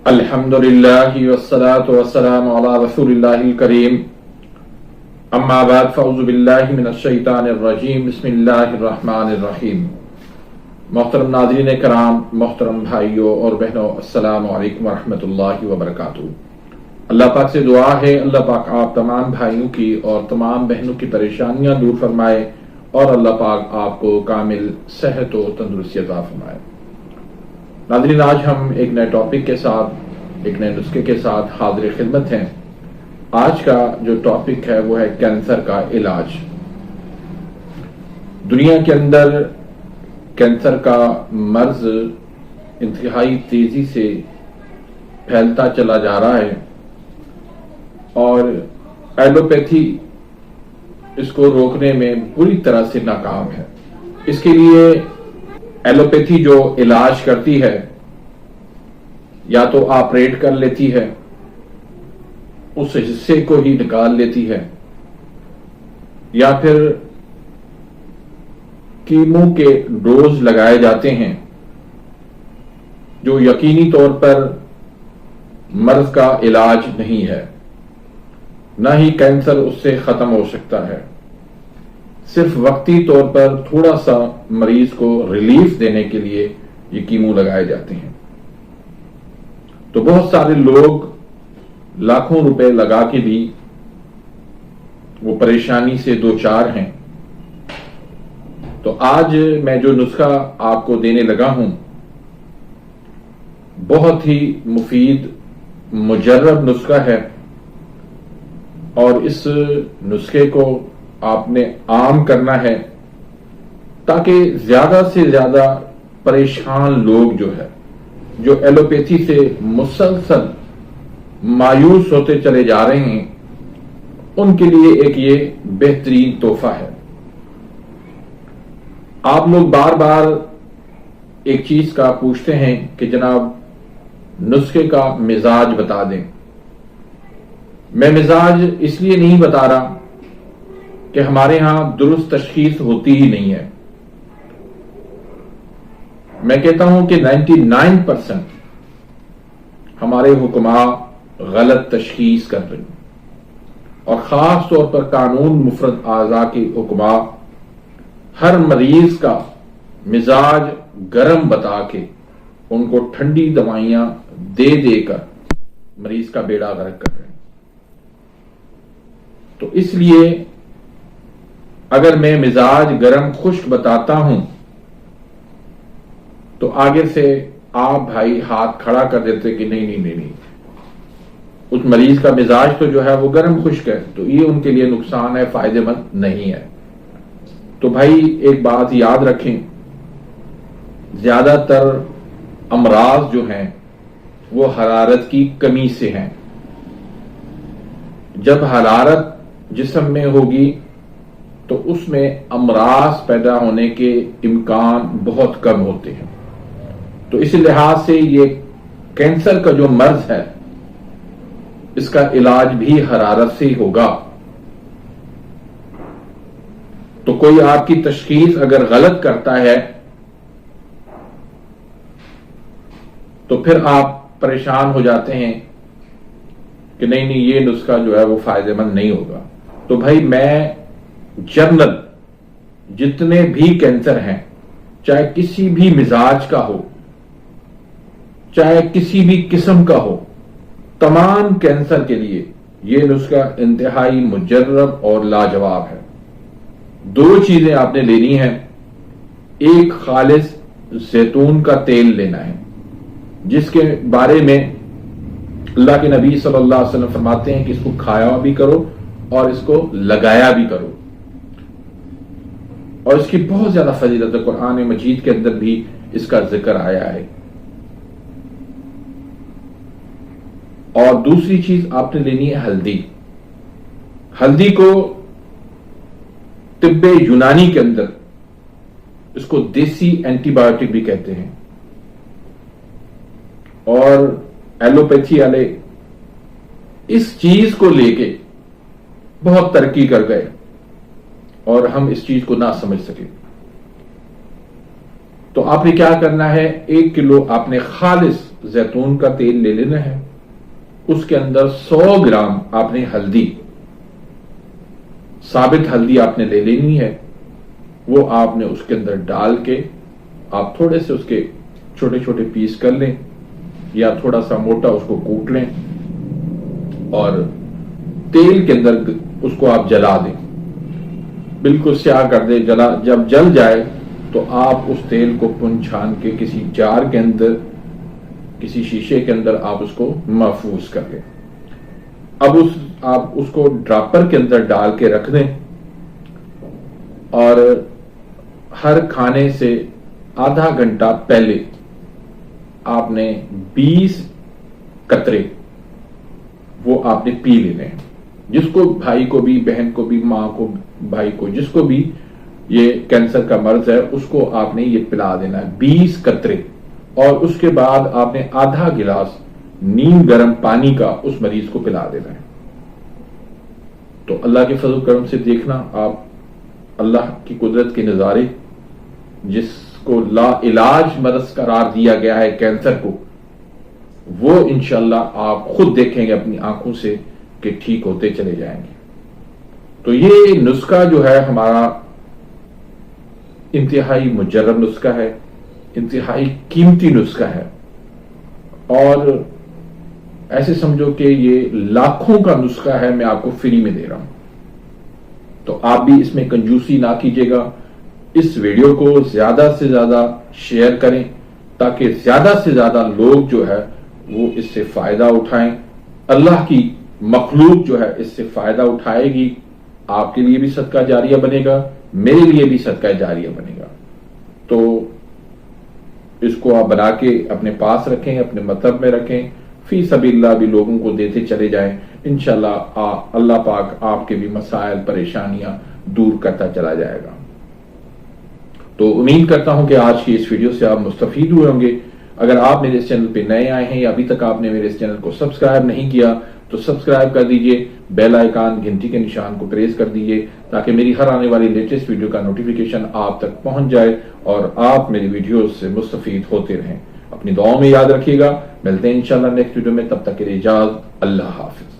الحمدللہ والصلاة والسلام علی رسول اللہ الکریم اما بعد فاعوذ باللہ من الشیطان الرجیم بسم اللہ الرحمن الرحیم۔ محترم ناظرین کرام، محترم بھائیوں اور بہنوں، السلام علیکم ورحمۃ اللہ وبرکاتہ۔ اللہ پاک سے دعا ہے اللہ پاک آپ تمام بھائیوں کی اور تمام بہنوں کی پریشانیاں دور فرمائے اور اللہ پاک آپ کو کامل صحت و تندرستی عطا فرمائے۔ ناظرین، آج ہم ایک نئے ٹاپک کے ساتھ، ایک نئے نسخے کے ساتھ حاضر خدمت ہیں۔ آج کا جو ٹاپک ہے وہ ہے کینسر کا علاج۔ دنیا کے اندر کینسر کا مرض انتہائی تیزی سے پھیلتا چلا جا رہا ہے اور ایلوپیتھی اس کو روکنے میں بری طرح سے ناکام ہے۔ اس کے لیے ایلوپیتھی جو علاج کرتی ہے یا تو آپریٹ کر لیتی ہے، اس حصے کو ہی نکال لیتی ہے، یا پھر کیمو کے ڈوز لگائے جاتے ہیں جو یقینی طور پر مرض کا علاج نہیں ہے، نہ ہی کینسر اس سے ختم ہو سکتا ہے۔ صرف وقتی طور پر تھوڑا سا مریض کو ریلیف دینے کے لیے یہ کیمو لگائے جاتے ہیں۔ تو بہت سارے لوگ لاکھوں روپے لگا کے بھی وہ پریشانی سے دوچار ہیں۔ تو آج میں جو نسخہ آپ کو دینے لگا ہوں بہت ہی مفید مجرب نسخہ ہے، اور اس نسخے کو آپ نے عام کرنا ہے تاکہ زیادہ سے زیادہ پریشان لوگ جو ایلوپیتھی سے مسلسل مایوس ہوتے چلے جا رہے ہیں، ان کے لیے ایک یہ بہترین تحفہ ہے۔ آپ لوگ بار بار ایک چیز کا پوچھتے ہیں کہ جناب نسخے کا مزاج بتا دیں۔ میں مزاج اس لیے نہیں بتا رہا کہ ہمارے ہاں درست تشخیص ہوتی ہی نہیں ہے۔ میں کہتا ہوں کہ 99% ہمارے حکماء غلط تشخیص کر رہے ہیں، اور خاص طور پر قانون مفرد اعضاء کے حکماء ہر مریض کا مزاج گرم بتا کے ان کو ٹھنڈی دوائیاں دے کر مریض کا بیڑا غرق کر رہے ہیں۔ تو اس لیے اگر میں مزاج گرم خشک بتاتا ہوں تو آگے سے آپ بھائی ہاتھ کھڑا کر دیتے کہ نہیں، اس مریض کا مزاج تو جو ہے وہ گرم خشک ہے، تو یہ ان کے لیے نقصان ہے، فائدہ مند نہیں ہے۔ تو بھائی ایک بات یاد رکھیں، زیادہ تر امراض جو ہیں وہ حرارت کی کمی سے ہیں۔ جب حرارت جسم میں ہوگی تو اس میں امراض پیدا ہونے کے امکان بہت کم ہوتے ہیں۔ تو اس لحاظ سے یہ کینسر کا جو مرض ہے اس کا علاج بھی حرارت سے ہوگا۔ تو کوئی آپ کی تشخیص اگر غلط کرتا ہے تو پھر آپ پریشان ہو جاتے ہیں کہ نہیں یہ نسخہ جو ہے وہ فائدہ مند نہیں ہوگا۔ تو بھائی میں جنرل جتنے بھی کینسر ہیں، چاہے کسی بھی مزاج کا ہو، چاہے کسی بھی قسم کا ہو، تمام کینسر کے لیے یہ نسخہ انتہائی مجرب اور لاجواب ہے۔ دو چیزیں آپ نے لینی ہیں۔ ایک خالص زیتون کا تیل لینا ہے، جس کے بارے میں اللہ کے نبی صلی اللہ علیہ وسلم فرماتے ہیں کہ اس کو کھایا بھی کرو اور اس کو لگایا بھی کرو، اور اس کی بہت زیادہ فضیلت ہے، قرآن مجید کے اندر بھی اس کا ذکر آیا ہے۔ اور دوسری چیز آپ نے لینی ہے ہلدی۔ ہلدی کو طب یونانی کے اندر اس کو دیسی اینٹی بایوٹک بھی کہتے ہیں، اور ایلوپیتھی والے اس چیز کو لے کے بہت ترقی کر گئے اور ہم اس چیز کو نہ سمجھ سکے۔ تو آپ نے کیا کرنا ہے، 1 کلو آپ نے خالص زیتون کا تیل لے لینا ہے، اس کے اندر 100 گرام آپ نے ہلدی، ثابت ہلدی آپ نے لے لینی ہے، وہ آپ نے اس کے اندر ڈال کے آپ تھوڑے سے اس کے چھوٹے چھوٹے پیس کر لیں یا تھوڑا سا موٹا اس کو کوٹ لیں اور تیل کے اندر اس کو آپ جلا دیں، بالکل سیاہ کر دیں۔ جب جل جائے تو آپ اس تیل کو پن چھان کے کسی جار کے اندر، کسی شیشے کے اندر آپ اس کو محفوظ کر لیں۔ اب آپ اس کو ڈراپر کے اندر ڈال کے رکھ دیں اور ہر کھانے سے آدھا گھنٹہ پہلے آپ نے 20 قطرے وہ آپ نے پی لینے ہیں۔ جس کو، بھائی کو بھی، بہن کو بھی، ماں کو، بھائی کو، جس کو بھی یہ کینسر کا مرض ہے اس کو آپ نے یہ پلا دینا ہے 20 قطرے، اور اس کے بعد آپ نے آدھا گلاس نیم گرم پانی کا اس مریض کو پلا دینا ہے۔ تو اللہ کے فضل و کرم سے دیکھنا آپ اللہ کی قدرت کے نظارے، جس کو لا علاج مرض قرار دیا گیا ہے کینسر کو، وہ انشاءاللہ آپ خود دیکھیں گے اپنی آنکھوں سے کہ ٹھیک ہوتے چلے جائیں گے۔ تو یہ نسخہ جو ہے ہمارا انتہائی مجرب نسخہ ہے، انتہائی قیمتی نسخہ ہے، اور ایسے سمجھو کہ یہ لاکھوں کا نسخہ ہے، میں آپ کو فری میں دے رہا ہوں۔ تو آپ بھی اس میں کنجوسی نہ کیجیے گا، اس ویڈیو کو زیادہ سے زیادہ شیئر کریں تاکہ زیادہ سے زیادہ لوگ جو ہے وہ اس سے فائدہ اٹھائیں، اللہ کی مخلوق جو ہے اس سے فائدہ اٹھائے گی، آپ کے لیے بھی صدقہ جاریہ بنے گا، میرے لیے بھی صدقہ جاریہ بنے گا۔ تو اس کو آپ بنا کے اپنے پاس رکھیں، اپنے مطلب میں رکھیں، فی سبیل اللہ بھی لوگوں کو دیتے چلے جائیں، انشاءاللہ اللہ پاک آپ کے بھی مسائل، پریشانیاں دور کرتا چلا جائے گا۔ تو امید کرتا ہوں کہ آج کی اس ویڈیو سے آپ مستفید ہوئے ہوں گے۔ اگر آپ میرے اس چینل پہ نئے آئے ہیں یا ابھی تک آپ نے میرے اس چینل کو سبسکرائب نہیں کیا تو سبسکرائب کر دیجئے، بیل آئیکن گھنٹی کے نشان کو پریس کر دیجئے تاکہ میری ہر آنے والی لیٹسٹ ویڈیو کا نوٹیفیکیشن آپ تک پہنچ جائے اور آپ میری ویڈیوز سے مستفید ہوتے رہیں۔ اپنی دعاؤں میں یاد رکھیے گا، ملتے ہیں انشاءاللہ نیکسٹ ویڈیو میں، تب تک کے لیے اجازت، اللہ حافظ۔